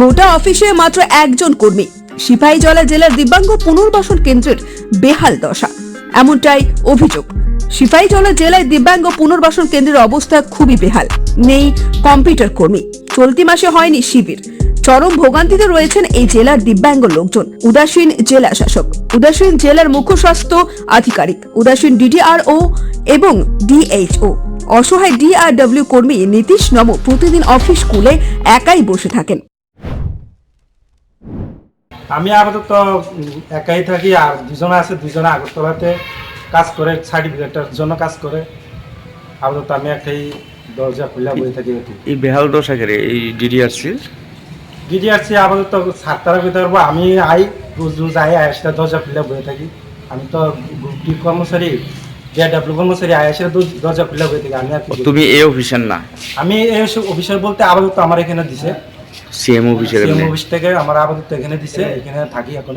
গোটা অফিসে মাত্র একজন কর্মী। সিপাহীজলা জেলার দিব্যাঙ্গ পুনর্বাসন কেন্দ্রের বেহাল দশা, এমনটাই অভিযোগ। সিপাহীজলা জেলায় দিব্যাঙ্গ পুনর্বাসন কেন্দ্রের অবস্থা খুবই বেহাল। নেই কম্পিউটার কর্মী, চলতি মাসে হয়নি শিবির। চরম ভোগান্তিতে রয়েছেন এই জেলার দিব্যাঙ্গ লোকজন। উদাসীন জেলা শাসক, উদাসীন জেলার মুখ্য স্বাস্থ্য আধিকারিক, উদাসীন ডিডিআরও এবং ডিএইচও। অসহায় ডিআরডব্লিউ কর্মী নীতিশ নম প্রতিদিন অফিস খুলে একাই বসে থাকেন। আমি আপাতত একাই থাকি, আর দুজনে আছে, দুজনে আগরতলাতে কাজ করে, সার্টিফিকেটের জন্য কাজ করে। আপাতত আমি একটাই দরজা খুলে বসে থাকি। এই বেহাল দশা করে এই ডিডিআরসি আপাতত সাতটার ভিতরে পারবো। আমি রোজ রোজ আইসা দরজা খুলে বসে থাকি। আমি তো গ্রুপটি কর্মচারী, ডিআরডব্লিউ কর্মচারী, আইসা দরজা খুলে বসে থাকি। আমি আর তুমি এই অফিসার না? আমি এই অফিসার বলতে আপাতত আমার এখানে দিছে সিএম অফিস থেকে, আমার আপাতত এখানে দিছে, এখানে থাকি এখন।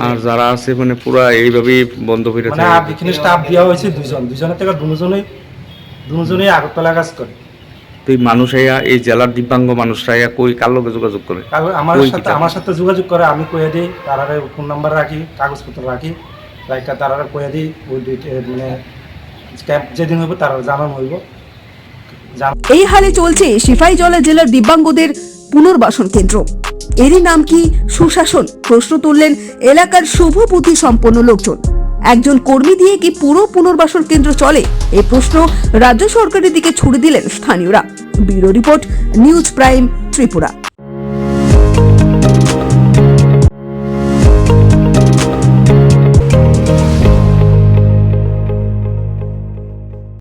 আর যারা আছে মানে পুরা এইভাবেই বন্ধ করে মানে এখানে স্টাফ দেওয়া হয়েছে দুজনের থেকে দুজনেই আগরতলা কাজ করে। তো এই মানুষ এই জেলার দিব্যাঙ্গ মানুষরা কই কার লগে যোগাযোগ করে? আমার সাথে যোগাযোগ করে, আমি কয়ে দিই, তারা ফোন নাম্বার রাখি, কাগজপত্র রাখি, তারা কয়ে দিই। ওই মানে যেদিন হইব তারা জানানো হইব। এই হালে চলছে সিপাহীজলা জেলার দিব্যাঙ্গদের পুনর্বাসন কেন্দ্র। এরই নাম কি সুশাসন? প্রশ্ন তুললেন এলাকার শুভ বুদ্ধি সম্পন্ন লোকজন। একজন কর্মী দিয়ে কি পুরো পুনর্বাসন কেন্দ্র চলে? এই প্রশ্ন রাজ্য সরকারের দিকে ছুড়ে দিলেন স্থানীয়রা। Bureau report, news prime, Tripura.